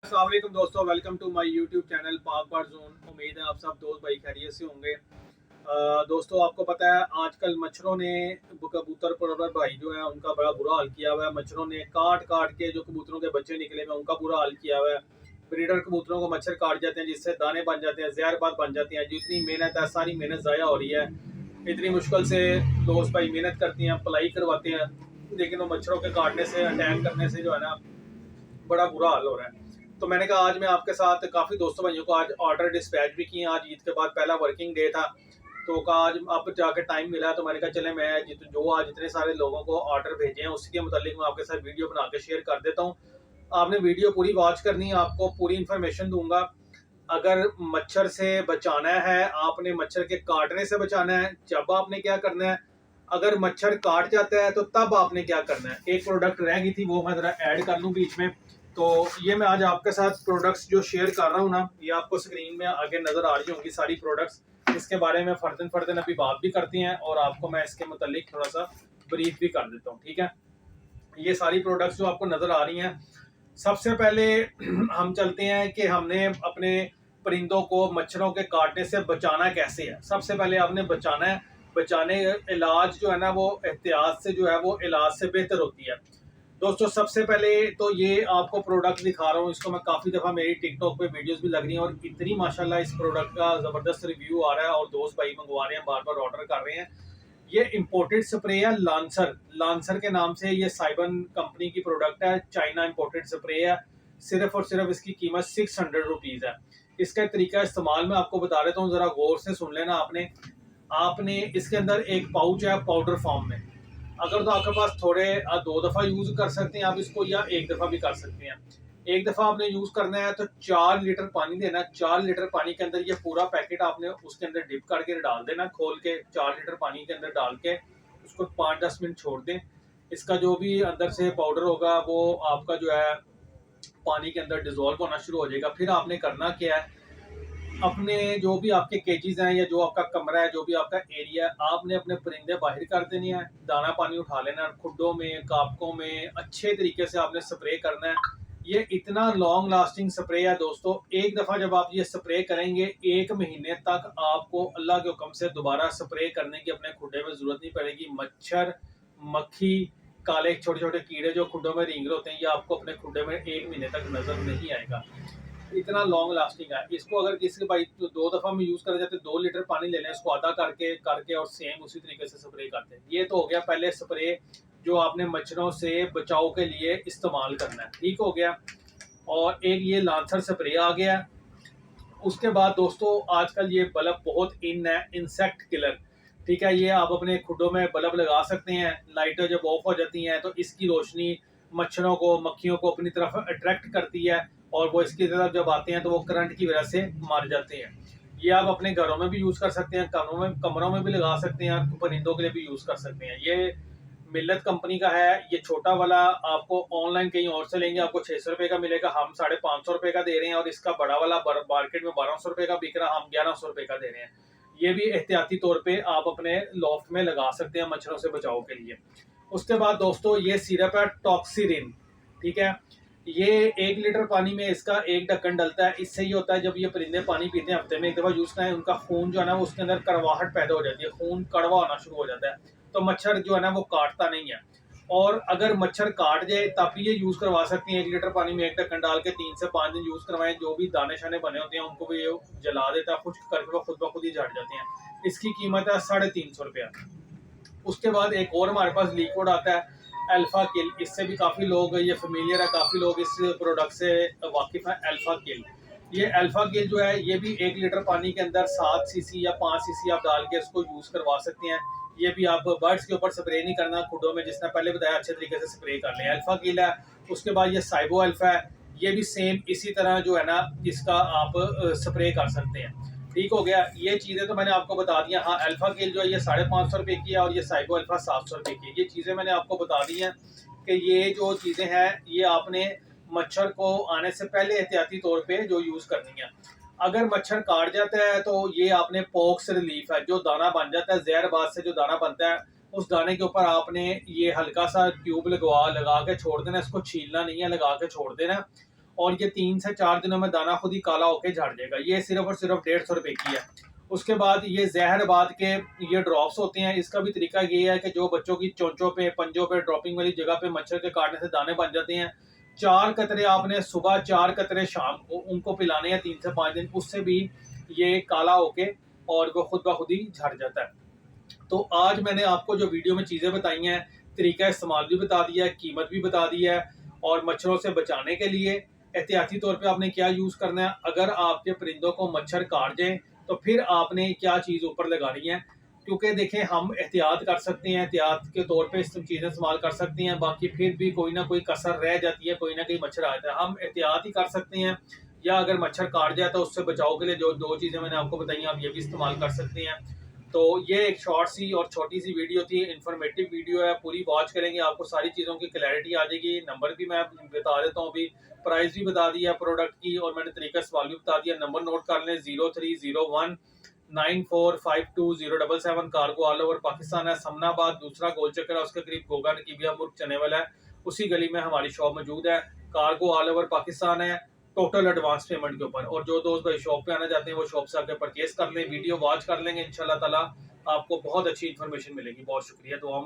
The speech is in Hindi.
अस्सलाम वालेकुम दोस्तों, welcome to my YouTube channel Pak Bar zone. उम्मीद है आप सब दोस्त भाई खैरियत से होंगे। दोस्तों आपको पता है आजकल मच्छरों ने कबूतर परवर भाई जो है उनका बड़ा बुरा हाल किया हुआ है। मच्छरों ने काट काट के जो कबूतरों के बच्चे निकले हुए उनका बुरा हाल किया हुआ है। ब्रीडर कबूतरों को मच्छर काट जाते हैं जिससे दाने बन जाते हैं, जहरबाद बन जाती हैं। जितनी मेहनत है सारी मेहनत ज़ाया हो रही है। इतनी मुश्किल से दोस्त भाई मेहनत करती हैं, पलाई करवाते हैं, लेकिन वो मच्छरों के काटने से, अटैक करने से जो है ना बड़ा बुरा हाल हो रहा है। तो मैंने कहा आज मैं आपके साथ काफ़ी दोस्तों भाइयों को आज ऑर्डर डिस्पैच भी किए। आज ईद के बाद पहला वर्किंग डे था, तो कहा आज अब जाके टाइम मिला, तो मैंने कहा चले मैं जो आज इतने सारे लोगों को ऑर्डर भेजे हैं उसके मुतालिक मैं आपके साथ वीडियो बना के शेयर कर देता हूँ। आपने वीडियो पूरी वॉच करनी है, आपको पूरी इन्फॉर्मेशन दूंगा। अगर मच्छर से बचाना है, आपने मच्छर के काटने से बचाना है, जब आपने क्या करना है। अगर मच्छर काट जाता है तो तब आपने क्या करना है। एक प्रोडक्ट रह गई थी, वो मैं ज़रा ऐड कर लूँ बीच में। तो ये मैं आज आपके साथ प्रोडक्ट्स जो शेयर कर रहा हूँ ना, ये आपको स्क्रीन में आगे नज़र आ रही होंगी सारी प्रोडक्ट्स। इसके बारे में फर्दन फर्दन अभी बात भी करती हैं और आपको मैं इसके मुतालिक थोड़ा सा ब्रीफ भी कर देता हूँ, ठीक है। ये सारी प्रोडक्ट्स जो आपको नज़र आ रही हैं, सबसे पहले हम चलते हैं कि हमने अपने परिंदों को मच्छरों के काटने से बचाना कैसे है। सबसे पहले आपने बचाना है। बचाने इलाज जो है ना वो एहतियात से जो है वो इलाज से बेहतर होती है। दोस्तों सबसे पहले तो ये आपको प्रोडक्ट दिखा रहा हूँ, इसको मैं काफ़ी दफ़ा मेरी टिकटॉक पे वीडियोस भी लग रही हैं और इतनी माशाल्लाह इस प्रोडक्ट का ज़बरदस्त रिव्यू आ रहा है और दोस्त भाई मंगवा रहे हैं, बार बार ऑर्डर कर रहे हैं। ये इम्पोर्टेड स्प्रे है लांसर। लांसर के नाम से ये साइबन कंपनी की प्रोडक्ट है, चाइना इम्पोर्टेड स्प्रे है। सिर्फ और सिर्फ इसकी कीमत 600 रुपीज़ है। इसका तरीका इस्तेमाल मैं आपको बता देता हूँ, ज़रा गौर से सुन लेना। आपने आपने इसके अंदर एक पाउच है पाउडर फॉर्म में। अगर तो आपके पास थोड़े 2 दफ़ा यूज़ कर सकते हैं आप इसको, या 1 दफ़ा भी कर सकते हैं। 1 दफ़ा आपने यूज़ करना है तो 4 लीटर पानी देना। 4 लीटर पानी के अंदर ये पूरा पैकेट आपने उसके अंदर डिप करके डाल देना, खोल के 4 लीटर पानी के अंदर डाल के उसको 5-10 मिनट छोड़ दें। इसका जो भी अंदर से पाउडर होगा वो आपका जो है पानी के अंदर डिजोल्व होना शुरू हो जाएगा। फिर आपने करना क्या है, अपने जो भी आपके केजेस हैं या जो आपका कमरा है, जो भी आपका एरिया है, आपने अपने परिंदे बाहर कर देने हैं। दाना पानी उठा लेना है, खुड्डों में, कापकों में अच्छे तरीके से आपने स्प्रे करना है। ये इतना लॉन्ग लास्टिंग स्प्रे है दोस्तों। एक दफ़ा जब आप ये स्प्रे करेंगे 1 महीने तक आपको अल्लाह के हुक्म से दोबारा स्प्रे करने की अपने खुड्डे में ज़रूरत नहीं पड़ेगी। मच्छर, मक्खी, काले छोटे छोटे कीड़े जो खुड्डों में रेंगते होते हैं, ये आपको अपने खुड्डे में 1 महीने तक नजर नहीं आएगा। इतना लॉन्ग लास्टिंग है। इसको अगर किसी भाई तो 2 दफ़ा में यूज़ करा जाते, 2 लीटर पानी ले लें, इसको आधा करके करके और सेम उसी तरीके से स्प्रे करते हैं। ये तो हो गया पहले स्प्रे जो आपने मच्छरों से बचाव के लिए इस्तेमाल करना है, ठीक हो गया। और एक ये लांसर स्प्रे आ गया। उसके बाद दोस्तों आजकल ये बल्ब बहुत इन है, इंसेक्ट किलर, ठीक है। ये आप अपने खुडों में बल्ब लगा सकते हैं। लाइटें जब ऑफ हो जाती हैं तो इसकी रोशनी मच्छरों को, मक्खियों को अपनी तरफ अट्रैक्ट करती है और वो इसकी तरफ जब आते हैं तो वो करंट की वजह से मर जाते हैं। ये आप अपने घरों में भी यूज़ कर सकते हैं, कमरों में भी लगा सकते हैं, परिंदों के लिए भी यूज़ कर सकते हैं। ये मिल्लत कंपनी का है। ये छोटा वाला आपको ऑनलाइन कहीं और से लेंगे आपको 600 रुपये का मिलेगा, हम 550 रुपये का दे रहे हैं। और इसका बड़ा वाला मार्केट में 1200 रुपये का बिक रहा, हम 1100 रुपये का दे रहे हैं। ये भी एहतियाती तौर पे आप अपने लॉफ्ट में लगा सकते हैं मच्छरों से बचाव के लिए। उसके बाद दोस्तों ये सिरप है टॉक्सिरिन, ठीक है। ये 1 लीटर पानी में इसका एक ढक्कन डलता है। इससे ये होता है जब ये परिंदे पानी पीते हैं, हफ्ते में 1 दफ़ा यूज़ करें, उनका खून जो है ना उसके अंदर कड़वाहट पैदा हो जाती है, खून कड़वा होना शुरू हो जाता है, तो मच्छर जो है ना वो काटता नहीं है। और अगर मच्छर काट जाए तब भी ये यूज़ करवा सकती हैं। 1 लीटर पानी में एक ढक्कन डाल के 3 से 5 दिन यूज़ करवाएं। जो भी दाने शाने बने होते हैं उनको भी ये जला देता है, खुश्क करके वो खुद ब खुद ही झड़ जाते हैं। इसकी कीमत है 350 रुपया। उसके बाद एक और हमारे पास लिक्विड आता है अल्फा किल। इससे भी काफ़ी लोग ये फेमिलियर है, काफ़ी लोग इस प्रोडक्ट से वाकिफ़ हैं। अल्फा किल, ये अल्फा किल जो है ये भी 1 लीटर पानी के अंदर 7 सीसी या 5 सीसी आप डाल के इसको यूज़ करवा सकते हैं। ये भी आप बर्ड्स के ऊपर स्प्रे नहीं करना, खुडों में जिसने पहले बताया अच्छे तरीके से स्प्रे कर लें। अल्फा किल है। उसके बाद ये साइबो अल्फा है। ये भी सेम इसी तरह जो है ना इसका आप स्प्रे कर सकते हैं, ठीक हो गया। ये चीज़ें तो मैंने आपको बता दी हैं। हाँ, अल्फा किल जो है ये 550 रुपये की है और ये साइबो अल्फा 700 रुपये की है। ये चीज़ें मैंने आपको बता दी हैं कि ये जो चीज़ें हैं ये आपने मच्छर को आने से पहले एहतियाती तौर पे जो यूज़ करनी है। अगर मच्छर काट जाता है तो ये आपने पॉक्स रिलीफ है, जो दाना बन जाता है, जहरबाद से जो दाना बनता है, उस दाने के ऊपर आपने ये हल्का सा ट्यूब लगा के छोड़ देना। इसको छीलना नहीं है, लगा के छोड़ देना। और ये 3 से 4 दिनों में दाना खुद ही काला होकर झड़ जाएगा। ये सिर्फ और सिर्फ 150 रुपए की है। उसके बाद ये जहरबाद के ये ड्रॉप्स होते हैं। इसका भी तरीका ये है कि जो बच्चों की चोंचों पे, पंजों पे, ड्रॉपिंग वाली जगह पे मच्छर के काटने से दाने बन जाते हैं, 4 कतरे आपने सुबह, 4 कतरे शाम को उनको पिलाने हैं 3 से 5 दिन। उससे भी ये काला होके और वो खुद ब खुद ही झड़ जाता है। तो आज मैंने आपको जो वीडियो में चीज़ें बताई हैं, तरीका इस्तेमाल भी बता दिया है, कीमत भी बता दी है, और मच्छरों से बचाने के लिए एहतियाती तौर पे आपने क्या यूज़ करना है। अगर आपके परिंदों को मच्छर काट जाए तो फिर आपने क्या चीज़ ऊपर लगानी है। क्योंकि देखें, हम एहतियात कर सकते हैं, एहतियात के तौर पे चीज़ें इस्तेमाल कर सकते हैं, बाकी फिर भी कोई ना कोई कसर रह जाती है, कोई ना कोई मच्छर आ जाता है। हम एहतियात ही कर सकते हैं, या अगर मच्छर काट जाए तो उससे बचाव के लिए जो 2 चीज़ें मैंने आपको बताई हैं, आप ये भी इस्तेमाल कर सकते हैं। तो ये एक शॉर्ट सी और छोटी सी वीडियो थी, इन्फॉर्मेटिव वीडियो है, पूरी वॉच करेंगे आपको सारी चीज़ों की क्लैरिटी आ जाएगी। नंबर भी मैं बता देता हूँ अभी, प्राइस भी बता दिया प्रोडक्ट की, और मैंने तरीका इस्तेमाल भी बता दिया। नंबर नोट कर लें, 030194520777। कार्गो ऑल ओवर पाकिस्तान है। समनाबाद दूसरा गोल चक्कर है, उसके करीब गोगा नकीबिया मुर्ग चने वाला है, उसी गली में हमारी शॉप मौजूद है। कार्गो ऑल ओवर पाकिस्तान है, टोटल एडवांस पेमेंट के ऊपर। और जो दोस्त भाई शॉप पे आना चाहते हैं वो शॉप से आके परचेज कर लें, वीडियो वॉच कर लेंगे, इंशाल्लाह ताला आपको बहुत अच्छी इन्फॉर्मेशन मिलेगी। बहुत शुक्रिया, दुआ में